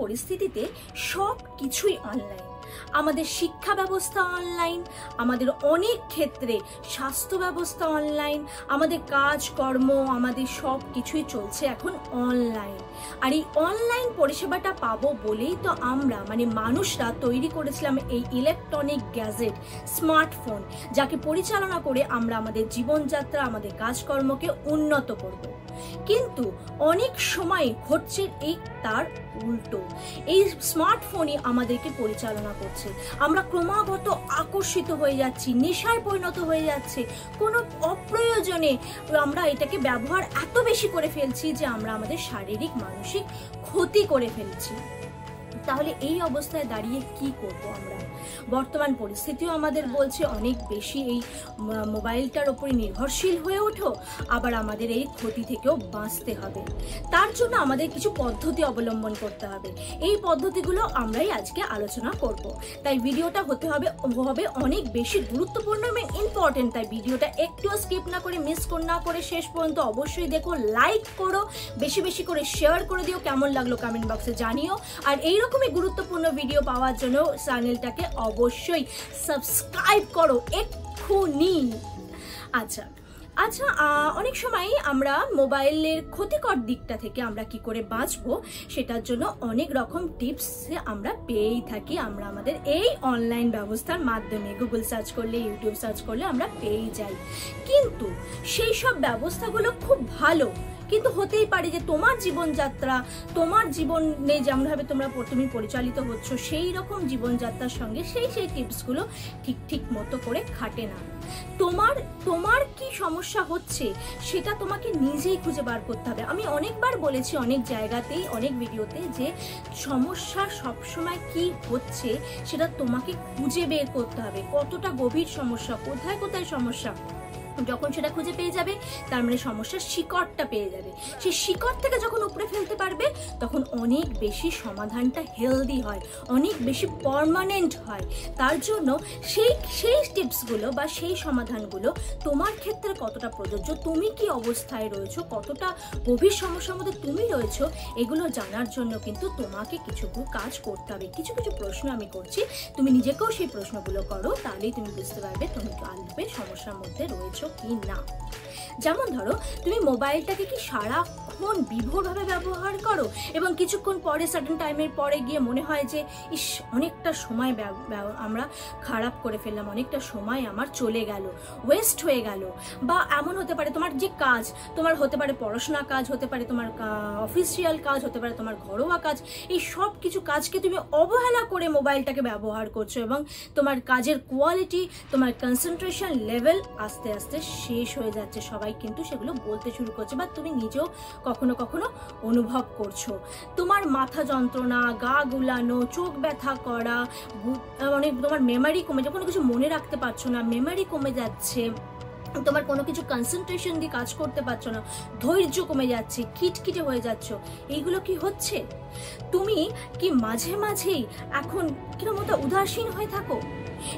পরিস্থিতিতে সব কিছুই অনলাইন। আমাদের শিক্ষা ব্যবস্থা অনলাইন, আমাদের অনেক ক্ষেত্রে স্বাস্থ্য ব্যবস্থা অনলাইন, আমাদের কাজকর্ম, আমাদের সব কিছুই চলছে এখন অনলাইন। আর এই অনলাইন পরিষেবাটা পাবো বলেই তো আমরা মানুষরা তৈরি করেছিলাম এই ইলেকট্রনিক গ্যাজেট, স্মার্টফোন, যাকে পরিচালনা করে আমরা আমাদের জীবনযাত্রা, আমাদের কাজকর্মকে উন্নত করব। কিন্তু অনেক সময় ঘটছে এই তার উল্টো। এই স্মার্টফোনই আমাদেরকে পরিচালনা করছে। আমরা ক্রমাগত আকর্ষিত হয়ে যাচ্ছি, নেশায় পরিণত হয়ে যাচ্ছে। কোনো অপ্রয়োজনে আমরা এটাকে ব্যবহার এত বেশি করে ফেলছি যে আমরা আমাদের শারীরিক মানসিক ক্ষতি করে ফেলছি। তাহলে এই অবস্থায় দাঁড়িয়ে কি করব আমরা? বর্তমান পরিস্থিতিও আমাদের বলছে অনেক বেশি এই মোবাইলটার উপরে নির্ভরশীল হয়ে ওঠো, আবার আমাদের এই ক্ষতি থেকেও বাঁচতে হবে। তার জন্য আমাদের কিছু পদ্ধতি অবলম্বন করতে হবে। এই পদ্ধতিগুলো আমরাই আজকে আলোচনা করব। তাই ভিডিওটা হতে হবে অনেক বেশি গুরুত্বপূর্ণ এবং ইম্পর্টেন্ট। তাই ভিডিওটা একটুও স্কিপ না করে, মিস না করে শেষ পর্যন্ত অবশ্যই দেখো, লাইক করো, বেশি বেশি করে শেয়ার করে দিও, কেমন লাগলো কমেন্ট বক্সে জানিও। আর এইরকমই গুরুত্বপূর্ণ ভিডিও পাওয়ার জন্য চ্যানেলটাকে অবশ্যই সাবস্ক্রাইব করো এক্ষুনি। আচ্ছা, অনেক সময় আমরা মোবাইলের ক্ষতিকর দিকটা থেকে আমরা কি করে বাঁচবো সেটার জন্য অনেক রকম টিপস আমরা পেয়েই থাকি। আমরা আমাদের এই অনলাইন ব্যবস্থার মাধ্যমে গুগল সার্চ করলে, ইউটিউব সার্চ করলে আমরা পেয়েই যাই। কিন্তু সেই সব ব্যবস্থাগুলো খুব ভালো, কিন্তু হতেই পারে যে তোমার জীবনযাত্রা, তোমার জীবনে যেমনভাবে তুমি পরিচালিত হচ্ছ, সেই রকম জীবনযাত্রার সঙ্গে সেই টিপসগুলো ঠিক মতো করে খাটে না। তোমার কি সমস্যা হচ্ছে সেটা তোমাকে নিজেই খুঁজে বার করতে হবে। আমি অনেকবার বলেছি, অনেক জায়গাতেই, অনেক ভিডিওতে, যে সমস্যা সবসময় কি হচ্ছে সেটা তোমাকে খুঁজে বের করতে হবে। কতটা গভীর সমস্যা, কোথায় সমস্যা, যখন সেটা খুঁজে পেয়ে যাবে তার সমস্যার শিকড়টা পেয়ে যাবে। সেই শিকড় থেকে যখন উপরে ফেলতে পারবে তখন অনেক বেশি সমাধানটা হেলদি হয়, অনেক বেশি পার্মানেন্ট হয়। তার জন্য সেই টিপসগুলো বা সেই সমাধানগুলো তোমার ক্ষেত্রে কতটা প্রযোজ্য, তুমি কি অবস্থায় রয়েছো, কতটা গভীর সমস্যার মধ্যে তুমি রয়েছো, এগুলো জানার জন্য কিন্তু তোমাকে কিছু কাজ করতে হবে। কিছু প্রশ্ন আমি করছি, তুমি নিজেকেও সেই প্রশ্নগুলো করো, তাহলেই তুমি বুঝতে পারবে তুমি আদবে সমস্যার মধ্যে রয়েছো কি না। যেমন ধরো, তুমি মোবাইলটাকে কি সারাক্ষণ বিভোরভাবে ব্যবহার করো এবং কিছুক্ষণ পরে, সার্টেন টাইমের পরে গিয়ে মনে হয় যে ইস, অনেকটা সময় আমরা খারাপ করে ফেললাম, অনেকটা সময় আমার চলে গেল, ওয়েস্ট হয়ে গেল। বা এমন হতে পারে তোমার যে কাজ, তোমার হতে পারে পড়াশোনা কাজ, হতে পারে তোমার অফিসিয়াল কাজ, হতে পারে তোমার ঘরোয়া কাজ, এই সব কিছু কাজকে তুমি অবহেলা করে মোবাইলটাকে ব্যবহার করছো এবং তোমার কাজের কোয়ালিটি, তোমার কনসেন্ট্রেশন লেভেল আস্তে আস্তে শেষ হয়ে যাচ্ছে। সবাই কিন্তু সেগুলো বলতে শুরু করছে বা তুমি নিজেও কখনো কখনো অনুভব করছো। তোমার মাথা যন্ত্রণা, গা গুলানো, চোখ ব্যথা করা, তোমার মেমোরি কমে যাচ্ছে, কোনো কিছু মনে রাখতে পারছো না, মেমোরি কমে যাচ্ছে, তোমার কোনো কিছু কনসেন্ট্রেশন দিয়ে কাজ করতে পারছো না, ধৈর্য কমে যাচ্ছে, খিটখিটে হয়ে যাচ্ছ। এইগুলো কি হচ্ছে? তুমি কি মাঝে মাঝেই এখন কিরকম উদাসীন হয়ে থাকো?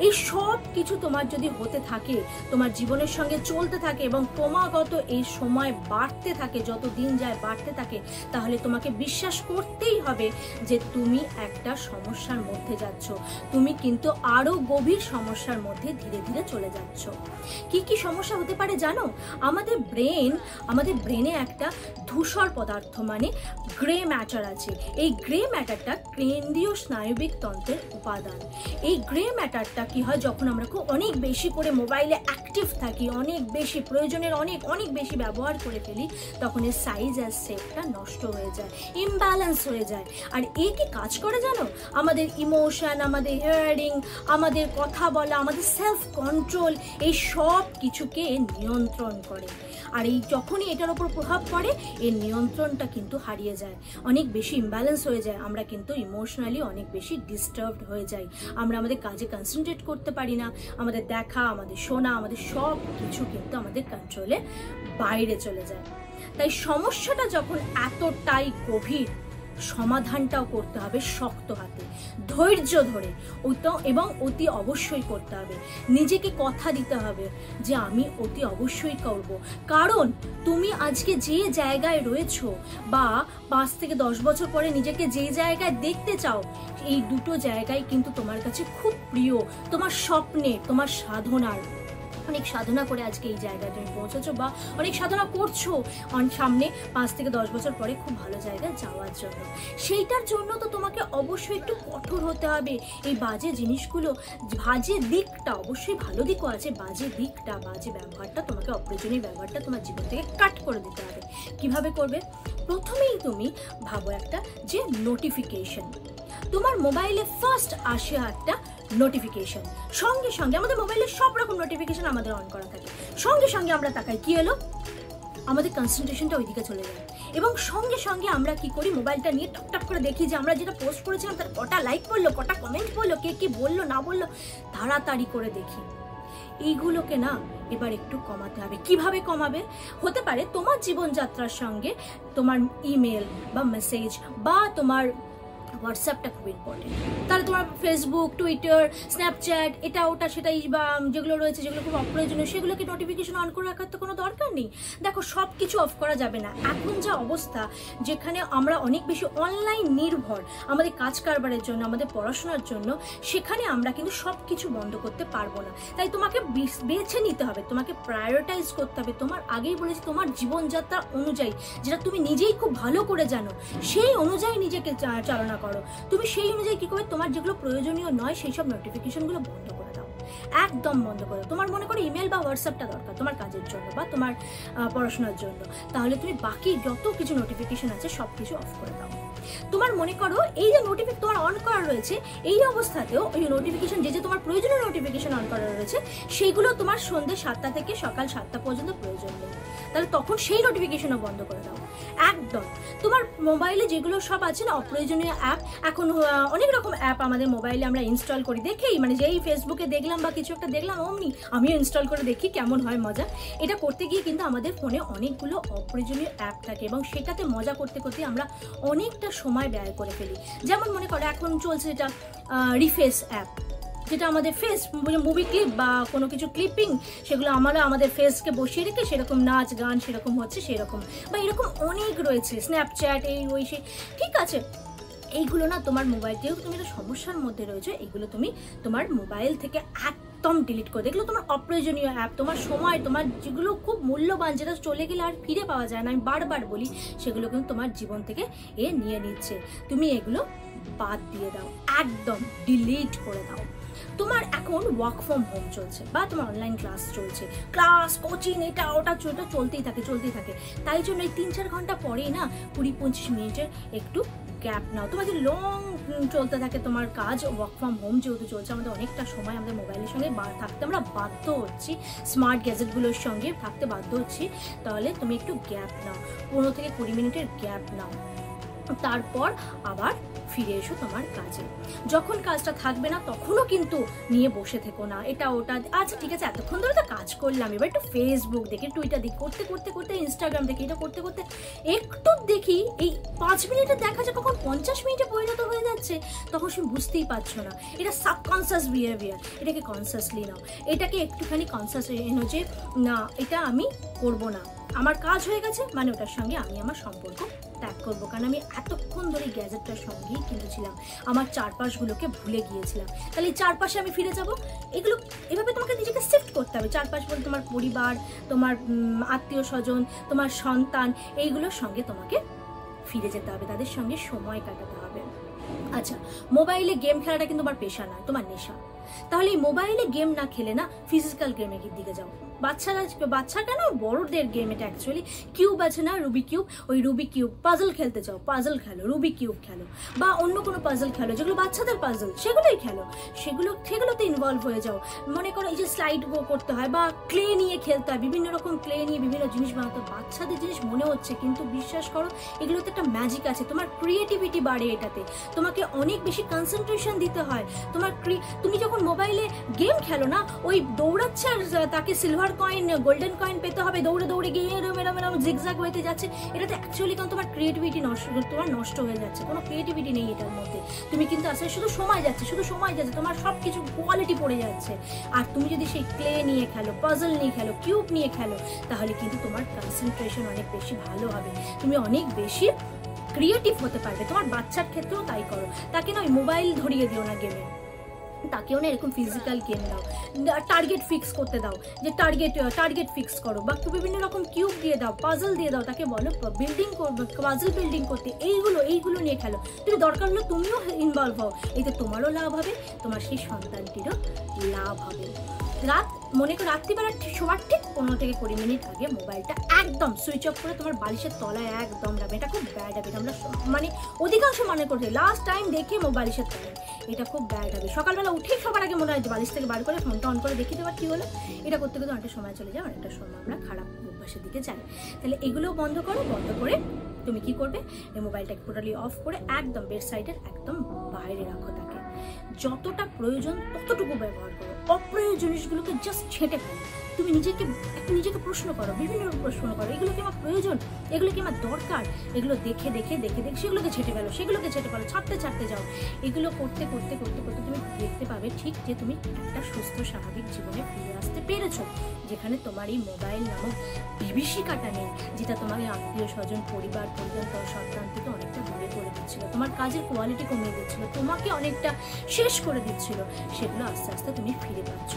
এই সব কিছু তোমার যদি হতে থাকে, তোমার জীবনের সঙ্গে চলতে থাকে এবং ক্রমাগত এই সময় বাড়তে থাকে, যত দিন যায় বাড়তে থাকে, তাহলে তোমাকে বিশ্বাস করতেই হবে যে তুমি একটা সমস্যার মধ্যে যাচ্ছ। তুমি কিন্তু আরো গভীর সমস্যার মধ্যে ধীরে ধীরে চলে যাচ্ছ। কি সমস্যা হতে পারে জানো? আমাদের ব্রেনে একটা ধূসর পদার্থ গ্রে ম্যাটার আছে। এই গ্রে ম্যাটারটা কেন্দ্রীয় স্নায়বিক তন্ত্রের উপাদান। এই গ্রে ম্যাটারটা কি হয়, যখন আমরা অনেক বেশি করে মোবাইলে অ্যাক্টিভ থাকি, অনেক বেশি প্রয়োজনের অনেক বেশি ব্যবহার করে ফেলি, তখন এর সাইজ আর শেপটা নষ্ট হয়ে যায়, ইমব্যালেন্স হয়ে যায়। আর এ কি কাজ করে জানো? আমাদের ইমোশন, আমাদের হিয়ারিং, আমাদের কথা বলা, আমাদের সেলফ কন্ট্রোল, এই সব কিছুকে নিয়ন্ত্রণ করে। আর এই যখনই এটার উপর প্রভাব পড়ে, এর নিয়ন্ত্রণটা কিন্তু হারিয়ে যায়, অনেক বেশি ইমব্যালেন্স হয়ে যায়। আমরা কিন্তু ইমোশনালি অনেক বেশি ডিস্টার্বড হয়ে যাই, আমরা আমাদের কাজে কনসেন্ট্রেট করতে পারি না, আমাদের দেখা, আমাদের শোনা, আমাদের সব কিছু কিন্তু আমাদের কন্ট্রোলে বাইরে চলে যায়। তাই সমস্যাটা যখন এতটাই গভীর, সমাধানটাও করতে হবে শক্ত হাতে, ধৈর্য ধরে, এবং অতি অবশ্যই করতে হবে। নিজেকে কথা দিতে হবে যে আমি অতি অবশ্যই করব, কারণ তুমি আজকে যে জায়গায় রয়েছো বা 5 থেকে 10 বছর পরে নিজেকে যে জায়গায় দেখতে চাও, এই দুটো জায়গায় কিন্তু তোমার কাছে খুব প্রিয়। তোমার স্বপ্নে, তোমার সাধনার, অনেক সাধনা করে আজকে এই জায়গায় তুমি পৌঁছেছো বা অনেক সাধনা করছো সামনে 5 থেকে 10 বছর পরে খুব ভালো জায়গায় যাওয়ার জন্য। সেইটার জন্য তো তোমাকে অবশ্যই একটু কঠোর হতে হবে। এই বাজে জিনিসগুলো, বাজে দিকটা, অবশ্যই ভালো দিকও আছে, বাজে দিকটা, বাজে ব্যবহারটা, তোমাকে অপ্রয়োজনীয় ব্যবহারটা তোমার জীবন থেকে কাট করে দিতে হবে। কিভাবে করবে? প্রথমেই তুমি ভাবো একটা যে নোটিফিকেশন, তোমার মোবাইলে ফার্স্ট আসে একটা নোটিফিকেশন, সঙ্গে সঙ্গে আমাদের মোবাইলে সব রকম নোটিফিকেশন আমাদের অন করা থাকে, সঙ্গে সঙ্গে আমরা তাকাই কি এলো, আমাদের কনসেন্ট্রেশনটা ওইদিকে চলে যায় এবং সঙ্গে সঙ্গে আমরা কি করি, মোবাইলটা নিয়ে টপ করে দেখি যে আমরা যেটা পোস্ট করেছিলাম তার কটা লাইক করলো, কটা কমেন্ট করলো, কে কি বললো না বললো, তাড়াতাড়ি করে দেখি। এইগুলোকে না এবার একটু কমাতে হবে। কিভাবে কমাবে? হতে পারে তোমার জীবনযাত্রার সঙ্গে তোমার ইমেল বা মেসেজ বা তোমার হোয়াটসঅ্যাপটা খুব ইম্পর্টেন্ট, তাহলে তোমার ফেসবুক, টুইটার, স্ন্যাপচ্যাট, এটা ওটা সেটাই বা যেগুলো রয়েছে যেগুলো খুব অপ্রয়োজনীয় সেগুলোকে নোটিফিকেশন অন করে রাখার তো কোনো দরকার নেই। দেখো, সব কিছু অফ করা যাবে না। এখন যা অবস্থা, যেখানে আমরা অনেক বেশি অনলাইন নির্ভর আমাদের কাজ কারবারের জন্য, আমাদের পড়াশোনার জন্য, সেখানে আমরা কিন্তু সব কিছু বন্ধ করতে পারবো না। তাই তোমাকে বেছে নিতে হবে, তোমাকে প্রায়োরিটাইজ করতে হবে। তোমার আগেই বলেছি, তোমার জীবনযাত্রা অনুযায়ী, যেটা তুমি নিজেই খুব ভালো করে জানো, সেই অনুযায়ী নিজেকে চালনা করো। তুমি সেই অনুযায়ী কি করবে, তোমার যেগুলো প্রয়োজনীয় নয় সেই সব নোটিফিকেশনগুলো বন্ধ করে দাও, একদম বন্ধ করে দাও। তোমার মনে করো ইমেল বা হোয়াটসঅ্যাপটা দরকার তোমার কাজের জন্য বা তোমার পড়াশোনার জন্য, তাহলে তুমি বাকি যত কিছু নোটিফিকেশন আছে সব কিছু অফ করে দাও। তোমার মনে করো এই যে নোটিফিকেশন তোমার অন করা রয়েছে, এই অবস্থাতেও ওই নোটিফিকেশন যে তোমার প্রয়োজনীয় নোটিফিকেশন অন করা রয়েছে সেইগুলো তোমার সন্ধ্যে 7টা থেকে সকাল 7টা পর্যন্ত প্রয়োজন নেই, তাহলে তখন সেই নোটিফিকেশনও বন্ধ করে দাও একদম। তোমার মোবাইলে যেগুলো সব আছে না অপ্রয়োজনীয় অ্যাপ, এখন অনেক রকম অ্যাপ আমাদের মোবাইলে আমরা ইনস্টল করি, দেখেই মানে যেই ফেসবুকে দেখলাম বা কিছু একটা দেখলাম অমনি আমিও ইনস্টল করে দেখি কেমন হয় মজা। এটা করতে গিয়ে কিন্তু আমাদের ফোনে অনেকগুলো অপ্রয়োজনীয় অ্যাপ থাকে এবং সেটাতে মজা করতে করতে আমরা অনেকটা সময় ব্যয় করে ফেলি। যেমন মনে করো এখন চলছে এটা রিফেস অ্যাপ, যেটা আমাদের ফেস মুভি ক্লিপ বা কোনো কিছু ক্লিপিং, সেগুলো আমরা আমাদের ফেসকে বসিয়ে রেখে সেরকম নাচ গান সেরকম হচ্ছে সেরকম, বা এরকম অনেক রয়েছে, স্ন্যাপচ্যাট এই ওই সে, ঠিক আছে। এইগুলো না তোমার মোবাইলতেও তুমি একটা সমস্যার মধ্যে রয়েছে, এইগুলো তুমি তোমার মোবাইল থেকে একদম ডিলিট করে, এগুলো তোমার অপ্রয়োজনীয় অ্যাপ, তোমার সময়, তোমার যেগুলো খুব মূল্যবান, যেটা চলে গেলে আর ফিরে পাওয়া যায় না, আমি বারবার বলি, সেগুলো কিন্তু তোমার জীবন থেকে নিয়ে নিচ্ছে। তুমি এগুলো বাদ দিয়ে দাও, একদম ডিলিট করে দাও। তোমার এখন ওয়ার্ক ফ্রম হোম চলছে বা তোমার অনলাইন ক্লাস চলছে, ক্লাস কোচিং এটা ওটা চলতেই থাকে, তাই জন্য এই 3-4 ঘন্টা পরেই না 20-25 মিনিটের একটু গ্যাপ নাও। তোমার যে লং চলতে থাকে তোমার কাজ, ওয়ার্ক ফ্রম হোম যেহেতু চলছে, আমাদের অনেকটা সময় আমাদের মোবাইলের সঙ্গে থাকতে আমরা বাধ্য হচ্ছি, স্মার্ট গ্যাজেটগুলোর সঙ্গে থাকতে বাধ্য হচ্ছি, তাহলে তুমি একটু গ্যাপ নাও, 15 থেকে 20 মিনিটের গ্যাপ নাও, তারপর আবার ফিরে এসো তোমার কাজে। যখন কাজটা থাকবে না তখনও কিন্তু নিয়ে বসে থেকো না, এটা ওটা, আচ্ছা ঠিক আছে এতক্ষণ ধরে তো কাজ করলাম, এবার একটু ফেসবুক দেখি, টুইটার দেখি, করতে ইনস্টাগ্রাম দেখি, এটা করতে একটু দেখি, এই 5 মিনিটে দেখা যায় কখন 50 মিনিটে পরিণত হয়ে যাচ্ছে, তখন সে বুঝতেই পারছো না। এটা সাবকনসিয়াস বিহেভিয়ার, এটাকে কনসিয়াসলি নাও, এটাকে একটুখানি কনসিয়াস এনো যে না এটা আমি করব না, আমার কাজ হয়ে গেছে মানে ওটার সঙ্গে আমি আমার সম্পর্ক ত্যাগ করবো, কারণ আমি এতক্ষণ ধরে গ্যাজেটটার সঙ্গেই কিন্তু ছিলাম, আমার চারপাশগুলোকে ভুলে গিয়েছিলাম, তাহলে এই চারপাশে আমি ফিরে যাব। এগুলো এভাবে তোমাকে নিজেকে শিফট করতে হবে। চারপাশ বলতে তোমার পরিবার, তোমার আত্মীয় স্বজন, তোমার সন্তান, এইগুলোর সঙ্গে তোমাকে ফিরে যেতে হবে, তাদের সঙ্গে সময় কাটাতে হবে। আচ্ছা, মোবাইলে গেম খেলাটা কিন্তু তোমার পেশা না, তোমার নেশা, তাহলে এই মোবাইলে গেম না খেলে না ফিজিক্যাল গেমের দিকে যাও। বাচ্চা কেন, বড়দের গেম এটা অ্যাকচুয়ালি। কিউব আছে না, রুবি কিউব, ওই রুবি কিউব পাজল খেলতে চাও, পাজল খেলো, রুবি কিউব খেলো, বা অন্য কোনো পাজল খেলো যেগুলো বাচ্চাদের পাজল, সেগুলোই খেলো, সেগুলোতে ইনভলভ হয়ে যাও। মনে করো এই যে স্লাইড করতে হয় বা ক্লে নিয়ে খেলতে হয়, বিভিন্ন রকম ক্লে নিয়ে বিভিন্ন জিনিস বানাতে, বাচ্চাদের জিনিস মনে হচ্ছে কিন্তু বিশ্বাস করো এগুলোতে একটা ম্যাজিক আছে, তোমার ক্রিয়েটিভিটি বাড়ে, এটাতে তোমাকে অনেক বেশি কনসেন্ট্রেশন দিতে হয়। তুমি যখন মোবাইলে গেম খেলো না, ওই দৌড়াচ্ছে আর তাকে silver silver coin, golden coin পেতে হবে, দৌড়ে দৌড়ে গিয়ে এরম এরম এরম জিগজ্যাগ হতে যাচ্ছে, এটাতে অ্যাকচুয়ালি কিন্তু তোমার ক্রিয়েটিভিটি নষ্ট হয়ে যাচ্ছে। কোনো ক্রিয়েটিভিটি নেই এটার মধ্যে। তুমি কিন্তু আসলে শুধু সময় যাচ্ছে, তোমার সব কিছু কোয়ালিটি পড়ে যাচ্ছে। আর তুমি যদি সেই ক্লে নিয়ে খেলো, পাজল নিয়ে খেলো, কিউব নিয়ে খেলো, তাহলে কিন্তু তোমার কনসেন্ট্রেশন অনেক বেশি ভালো হবে, তুমি অনেক বেশি ক্রিয়েটিভ হতে পারবে। তোমার বাচ্চার ক্ষেত্রেও তাই করো, তাকে না ওই মোবাইল ধরিয়ে দিও না গেমে, তাকেও না এরকম ফিজিক্যাল গেম দাও, টার্গেট ফিক্স করতে দাও, যে টার্গেট ফিক্স করো, বা বিভিন্ন রকম কিউব দিয়ে দাও, পাজল দিয়ে দাও, তাকে বলো বিল্ডিং করবে, পাজল বিল্ডিং করতে, এইগুলো নিয়ে খেলো। তুমি দরকার হলো তুমিও ইনভলভ হও, এতে তোমারও লাভ হবে, তোমার সেই সন্তানটিরও লাভ হবে। মনে করো রাত্রিবেলা শোয়ার ঠিক 15 থেকে 20 মিনিট আগে মোবাইলটা একদম সুইচ অফ করে তোমার বালিশের তলায় একদম রাখবে। এটা খুব ব্যাড হ্যাবিট, আমরা মানে অধিকাংশ মনে করছি লাস্ট টাইম দেখে বালিশের তলায়, এটা খুব ব্যাড হ্যাবিট। সকালবেলা উঠেই সবার আগে মনে হয় বালিশ থেকে বার করে ফোনটা অন করে দেখি দেবার কি হলো। এটা করতে করতে অনেকটা সময় চলে যায়, অনেকটা সময় আমরা খারাপ অভ্যাসের দিকে যাই। তাহলে এগুলোও বন্ধ করো। বন্ধ করে তুমি কি করবে, এই মোবাইলটাকে টোটালি অফ করে একদম বেড সাইডের একদম বাইরে রাখো, তাকে যতটা প্রয়োজন ততটুকু ব্যবহার করো, অপ্রয়োজনীয় জিনিসগুলোকে জাস্ট ছেঁটে ফেলো। তুমি নিজেকে প্রশ্ন করো, বিভিন্ন রকম প্রশ্ন করো, এগুলো কি আমার প্রয়োজন, এগুলো কি আমার দরকার, এগুলো দেখে সেগুলোকে ছেটে ফেলো, ছাড়তে যাও। এগুলো করতে তুমি দেখতে পাবে ঠিক যে তুমি একটা সুস্থ স্বাভাবিক জীবনে ফিরে আসতে পেরেছো, যেখানে তোমার এই মোবাইল নামক বিভীষিকাটা নেই, যেটা তোমার আত্মীয় স্বজন, পরিবার পরিজন, সন্তান থেকে অনেকটা দূরে করে দিচ্ছিল, তোমার কাজের কোয়ালিটি কমিয়ে দিচ্ছিল, তোমাকে অনেকটা শেষ করে দিচ্ছিল। সেগুলো আস্তে আস্তে তুমি ফিরে পাচ্ছ,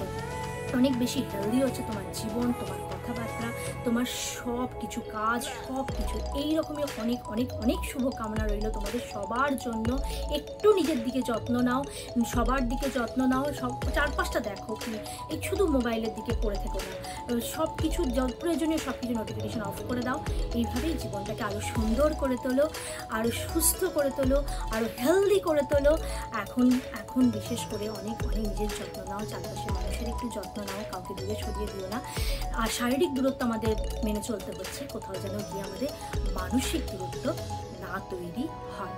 অনেক বেশি হেলদি হচ্ছে তোমার জীবন, তোমার কথাবার্তা, তোমার সব কিছু কাজ, সব কিছু। এইরকমই অনেক শুভকামনা রইল তোমাদের সবার জন্য। একটু নিজের দিকে যত্ন নাও, সবার দিকে যত্ন নাও, সব চারপাশটা দেখো, কি এই শুধু মোবাইলের দিকে পড়ে থেকো না, সব কিছু প্রয়োজনীয় সব কিছু নোটিফিকেশন অফ করে দাও। এইভাবেই জীবনটাকে আরও সুন্দর করে তোলো, আরও সুস্থ করে তোলো, আরও হেলদি করে তোলো। এখন বিশেষ করে অনেক নিজের যত্ন নাও, চারপাশের মানুষের একটু যত্ন নাও, কাউকে দূরে সরিয়ে দিও না। আর শারীরিক দূরত্ব আমাদের মেনে চলতে হচ্ছে, কোথাও যেন গিয়ে আমাদের মানসিক দূরত্ব না তৈরি হয়।